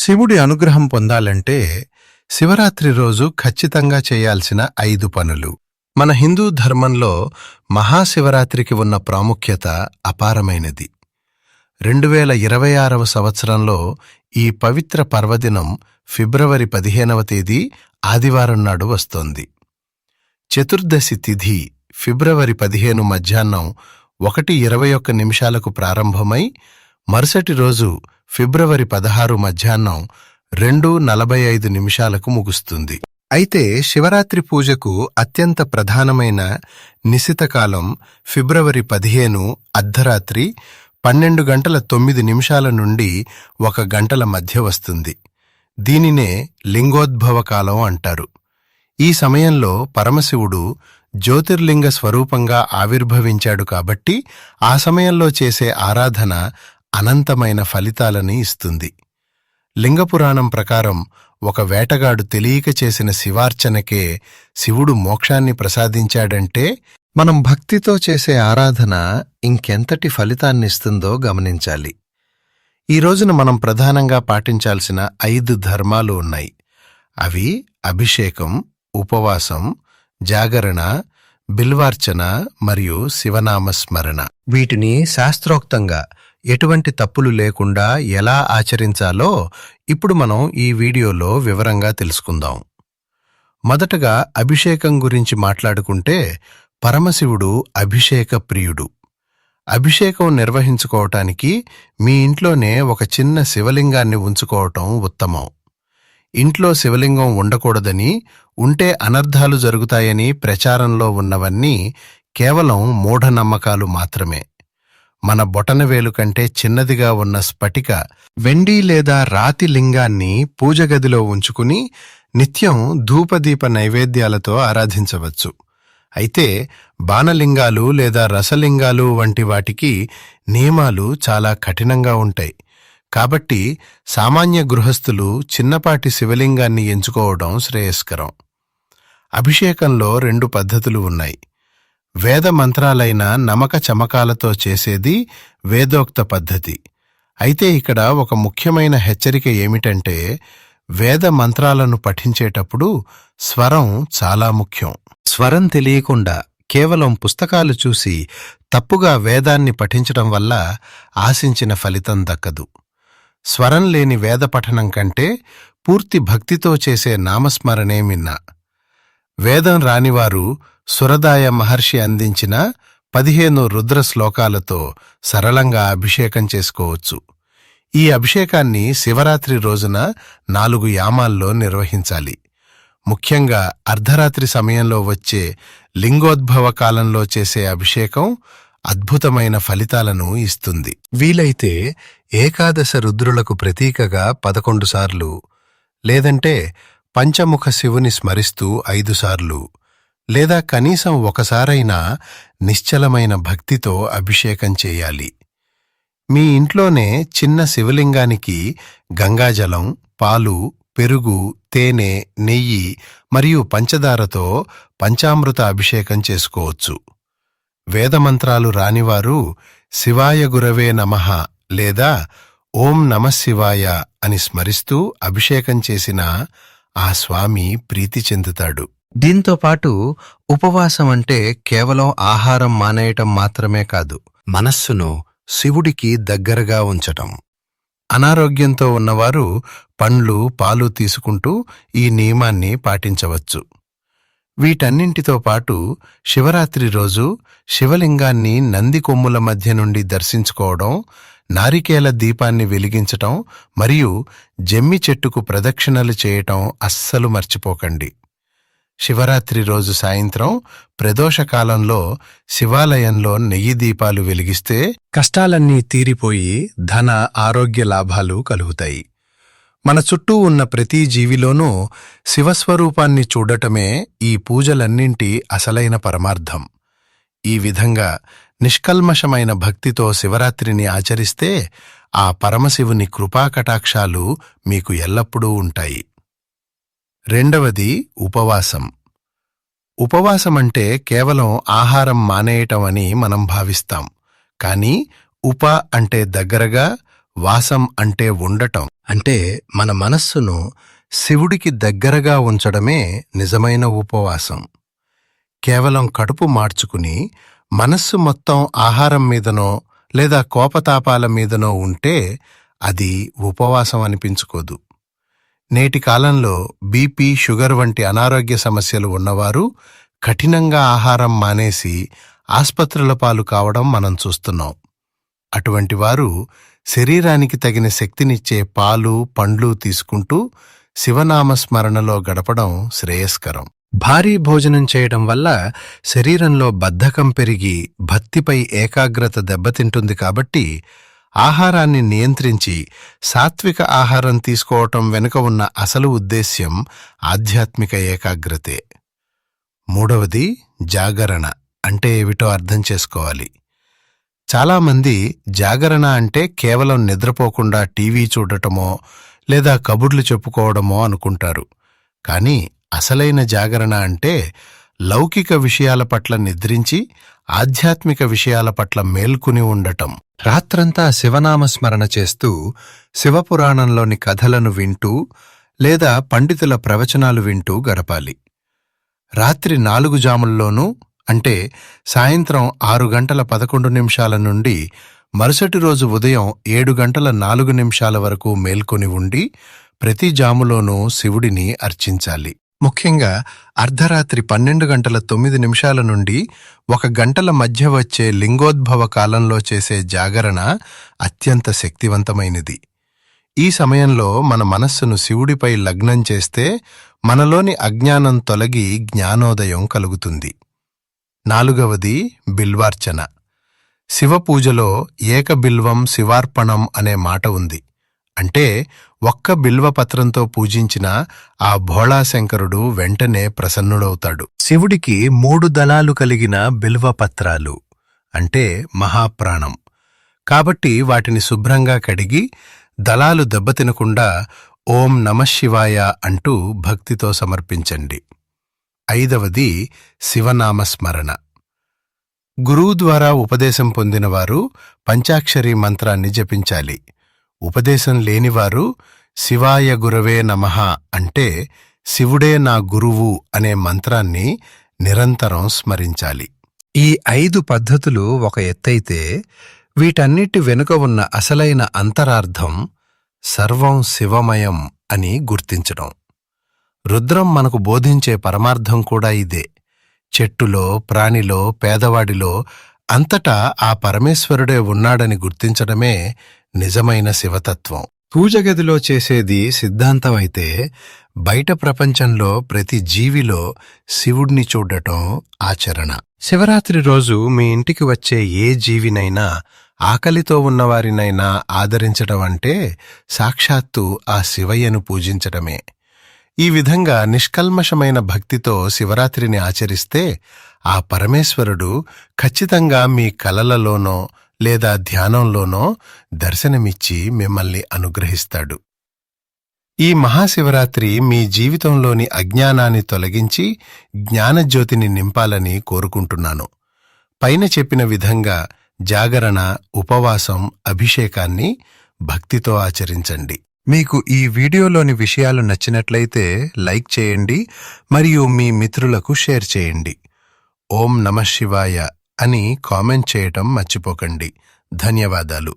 శివుడి అనుగ్రహం పొందాలంటే శివరాత్రి రోజు ఖచ్చితంగా చేయాల్సిన 5 పనులు. మన హిందూ ధర్మంలో మహాశివరాత్రికి ఉన్న ప్రాముఖ్యత అపారమైనది. 2026వ సంవత్సరంలో ఈ పవిత్ర పర్వదినం ఫిబ్రవరి 15వ తేదీ ఆదివారం నాడు వస్తోంది. చతుర్దశి తిథి ఫిబ్రవరి 15 మధ్యాహ్నం 1:21 ప్రారంభమై మరుసటి రోజు ఫిబ్రవరి 16 మధ్యాహ్నం 2:45 ముగుస్తుంది. అయితే శివరాత్రి పూజకు అత్యంత ప్రధానమైన నిశితకాలం ఫిబ్రవరి 15 అర్ధరాత్రి 12:09 నుండి 1 గంటల మధ్య వస్తుంది. దీనినే లింగోద్భవ కాలం అంటారు. ఈ సమయంలో పరమశివుడు జ్యోతిర్లింగ స్వరూపంగా ఆవిర్భవించాడు కాబట్టి ఆ సమయంలో చేసే ఆరాధన అనంతమైన ఫలితాలని ఇస్తుంది. లింగపురాణం ప్రకారం ఒక వేటగాడు తెలియక చేసిన శివార్చనకే శివుడు మోక్షాన్ని ప్రసాదించాడంటే మనం భక్తితో చేసే ఆరాధన ఇంకెంతటి ఫలితాన్నిస్తుందో గమనించాలి. ఈ రోజున మనం ప్రధానంగా పాటించాల్సిన 5 ధర్మాలు ఉన్నాయి. అవి అభిషేకం, ఉపవాసం, జాగరణ, బిల్వార్చన మరియు శివనామస్మరణ. వీటిని శాస్త్రోక్తంగా ఎటువంటి తప్పులు లేకుండా ఎలా ఆచరించాలో ఇప్పుడు మనం ఈ వీడియోలో వివరంగా తెలుసుకుందాం. మొదటగా అభిషేకం గురించి మాట్లాడుకుంటే పరమశివుడు అభిషేక ప్రియుడు. అభిషేకం నిర్వహించుకోవటానికి మీ ఇంట్లోనే ఒక చిన్న శివలింగాన్ని ఉంచుకోవటం ఉత్తమం. ఇంట్లో శివలింగం ఉండకూడదని, ఉంటే అనర్థాలు జరుగుతాయని ప్రచారంలో ఉన్నవన్నీ కేవలం మూఢనమ్మకాలు మాత్రమే. మన బొటనవేలు కంటే చిన్నదిగా ఉన్న స్ఫటిక, వెండి లేదా రాతి లింగాన్ని పూజగదిలో ఉంచుకుని నిత్యం ధూపదీప నైవేద్యాలతో ఆరాధించవచ్చు. అయితే బాణలింగాలు లేదా రసలింగాలు వంటి వాటికి నియమాలు చాలా కఠినంగా ఉంటాయి. కాబట్టి సామాన్య గృహస్థులు చిన్నపాటి శివలింగాన్ని ఎంచుకోవడం శ్రేయస్కరం. అభిషేకంలో 2 పద్ధతులు ఉన్నాయి. వేద మంత్రాలైన నమక చమకాలతో చేసేది వేదోక్త పద్ధతి. అయితే ఇక్కడ ఒక ముఖ్యమైన హెచ్చరిక ఏమిటంటే వేద మంత్రాలను పఠించేటప్పుడు స్వరం చాలా ముఖ్యం. స్వరం తెలియకుండా కేవలం పుస్తకాలు చూసి తప్పుగా వేదాన్ని పఠించడం వల్ల ఆశించిన ఫలితం దక్కదు. స్వరం లేని వేద పఠనం కంటే పూర్తి భక్తితో చేసే నామస్మరణే మిన్న. వేదం రానివారు సురదాయ మహర్షి అందించిన 15 రుద్ర శ్లోకాలతో సరళంగా అభిషేకం చేసుకోవచ్చు. ఈ అభిషేకాన్ని శివరాత్రి రోజున 4 యామాల్లో నిర్వహించాలి. ముఖ్యంగా అర్ధరాత్రి సమయంలో వచ్చే లింగోద్భవ కాలంలో చేసే అభిషేకం అద్భుతమైన ఫలితాలను ఇస్తుంది. వీలైతే ఏకాదశ రుద్రులకు ప్రతీకగా 11 సార్లు, లేదంటే పంచముఖ శివుని స్మరిస్తూ 5 సార్లు, లేదా కనీసం ఒకసారైనా నిశ్చలమైన భక్తితో అభిషేకం చేయాలి. మీ ఇంట్లోనే చిన్న శివలింగానికి గంగాజలం, పాలు, పెరుగు, తేనె, నెయ్యి మరియు పంచదారతో పంచామృత అభిషేకం చేసుకోవచ్చు. వేదమంత్రాలు రానివారు శివాయ గురవే నమః లేదా ఓం నమఃశివాయ అని స్మరిస్తూ అభిషేకం చేసినా ఆ స్వామి ప్రీతి చెందుతాడు. దీంతో పాటు ఉపవాసం అంటే కేవలం ఆహారం మానేయటం మాత్రమే కాదు, మనస్సును శివుడికి దగ్గరగా ఉంచటం. అనారోగ్యంతో ఉన్నవారు పండ్లు, పాలు తీసుకుంటూ ఈ నియమాన్ని పాటించవచ్చు. వీటన్నింటితో పాటు శివరాత్రి రోజు శివలింగాన్ని నంది కొమ్ముల మధ్య నుండి దర్శించుకోవడం, నారికేల దీపాన్ని వెలిగించటం మరియు జమ్మి చెట్టుకు ప్రదక్షిణలు చేయటం అస్సలు మర్చిపోకండి. శివరాత్రి రోజు సాయంత్రం ప్రదోషకాలంలో శివాలయంలో నెయ్యి దీపాలు వెలిగిస్తే కష్టాలన్నీ తీరిపోయి ధన, ఆరోగ్య లాభాలు కలుగుతాయి. మన చుట్టూ ఉన్న ప్రతి జీవిలోనూ శివస్వరూపాన్ని చూడటమే ఈ పూజలన్నింటి అసలైన పరమార్థం. ఈ విధంగా నిష్కల్మషమైన భక్తితో శివరాత్రిని ఆచరిస్తే ఆ పరమశివుని కృపాకటాక్షాలు మీకు ఎల్లప్పుడూ ఉంటాయి. రెండవది ఉపవాసం. ఉపవాసమంటే కేవలం ఆహారం మానేయటం అని మనం భావిస్తాం. కానీ ఉప అంటే దగ్గరగా, వాసం అంటే ఉండటం, అంటే మన మనస్సును శివుడికి దగ్గరగా ఉంచడమే నిజమైన ఉపవాసం. కేవలం కడుపు మార్చుకుని మనస్సు మొత్తం ఆహారం మీదనో లేదా కోపతాపాల మీదనో ఉంటే అది ఉపవాసం అనిపించుకోదు. నేటి కాలంలో బీపీ, షుగర్ వంటి అనారోగ్య సమస్యలు ఉన్నవారు కఠినంగా ఆహారం మానేసి ఆస్పత్రుల పాలు కావడం మనం చూస్తున్నాం. అటువంటి వారు శరీరానికి తగిన శక్తినిచ్చే పాలు, పండ్లు తీసుకుంటూ శివనామస్మరణలో గడపడం శ్రేయస్కరం. భారీ భోజనం చేయడం వల్ల శరీరంలో బద్ధకం పెరిగి భక్తిపై ఏకాగ్రత దెబ్బతింటుంది. కాబట్టి ఆహారాన్ని నియంత్రించి సాత్విక ఆహారం తీసుకోవటం వెనుక ఉన్న అసలు ఉద్దేశ్యం ఆధ్యాత్మిక ఏకాగ్రతే. మూడవది జాగరణ అంటే ఏమిటో అర్థం చేసుకోవాలి. చాలామంది జాగరణ అంటే కేవలం నిద్రపోకుండా టీవీ చూడటమో లేదా కబుర్లు చెప్పుకోవడమో అనుకుంటారు. కానీ అసలైన జాగరణ అంటే లౌకిక విషయాల పట్ల నిద్రించి ఆధ్యాత్మిక విషయాల పట్ల మేల్కుని ఉండటం. రాత్రంతా శివనామస్మరణ చేస్తూ శివపురాణంలోని కథలను వింటూ లేదా పండితుల ప్రవచనాలు వింటూ గడపాలి. రాత్రి 4 జాముల్లోనూ అంటే సాయంత్రం 6:11 నుండి మరుసటి రోజు ఉదయం 7:04 వరకు మేల్కొని ఉండి ప్రతి జాములోనూ శివుడిని అర్చించాలి. ముఖ్యంగా అర్ధరాత్రి 12:09 నుండి 1 గంటల మధ్య వచ్చే లింగోద్భవ కాలంలో చేసే జాగరణ అత్యంత శక్తివంతమైనది. ఈ సమయంలో మన మనస్సును శివుడిపై లగ్నం చేస్తే మనలోని అజ్ఞానం తొలగి జ్ఞానోదయం కలుగుతుంది. 4వది బిల్వార్చన. శివపూజలో ఏకబిల్వం శివార్పణం అనే మాట ఉంది. అంటే ఒక్క బిల్వపత్రంతో పూజించిన ఆ భోళాశంకరుడు వెంటనే ప్రసన్నుడవుతాడు. శివుడికి 3 దళాలు కలిగిన బిల్వపత్రాలు అంటే మహాప్రాణం. కాబట్టి వాటిని శుభ్రంగా కడిగి దళాలు దెబ్బతినకుండా ఓం నమఃశివాయ అంటూ భక్తితో సమర్పించండి. 5వది శివనామస్మరణ. గురువు ద్వారా ఉపదేశం పొందినవారు పంచాక్షరి మంత్రాన్ని జపించాలి. ఉపదేశం లేనివారు శివాయ గురవే నమః అంటే శివుడే నా గురువు అనే మంత్రాన్ని నిరంతరం స్మరించాలి. ఈ 5 పద్ధతులు ఒక ఎత్తైతే వీటన్నిటి వెనుక ఉన్న అసలైన అంతరార్థం సర్వం శివమయం అని గుర్తించడం. రుద్రం మనకు బోధించే పరమార్థం కూడా ఇదే. చెట్టులో, ప్రాణిలో, పేదవాడిలో అంతటా ఆ పరమేశ్వరుడే ఉన్నాడని గుర్తించడమే నిజమైన శివతత్వం. పూజగదిలో చేసేది సిద్ధాంతమైతే బయట ప్రపంచంలో ప్రతి జీవిలో శివుణ్ణి చూడటం ఆచరణ. శివరాత్రి రోజు మీ ఇంటికి వచ్చే ఏ జీవినైనా, ఆకలితో ఉన్నవారినైనా ఆదరించడం అంటే సాక్షాత్తు ఆ శివయ్యను పూజించటమే. ఈ విధంగా నిష్కల్మషమైన భక్తితో శివరాత్రిని ఆచరిస్తే ఆ పరమేశ్వరుడు ఖచ్చితంగా మీ కలలలోనో లేదా ధ్యానంలోనో దర్శనమిచ్చి మిమ్మల్ని అనుగ్రహిస్తాడు. ఈ మహాశివరాత్రి మీ జీవితంలోని అజ్ఞానాన్ని తొలగించి జ్ఞానజ్యోతిని నింపాలని కోరుకుంటున్నాను. పైన చెప్పిన విధంగా జాగరణ, ఉపవాసం, అభిషేకాన్ని భక్తితో ఆచరించండి. మీకు ఈ వీడియోలోని విషయాలు నచ్చినట్లయితే లైక్ చేయండి మరియు మీ మిత్రులకు షేర్ చేయండి. ఓం నమఃశివాయ అని కామెంట్ చేయటం మర్చిపోకండి. ధన్యవాదాలు.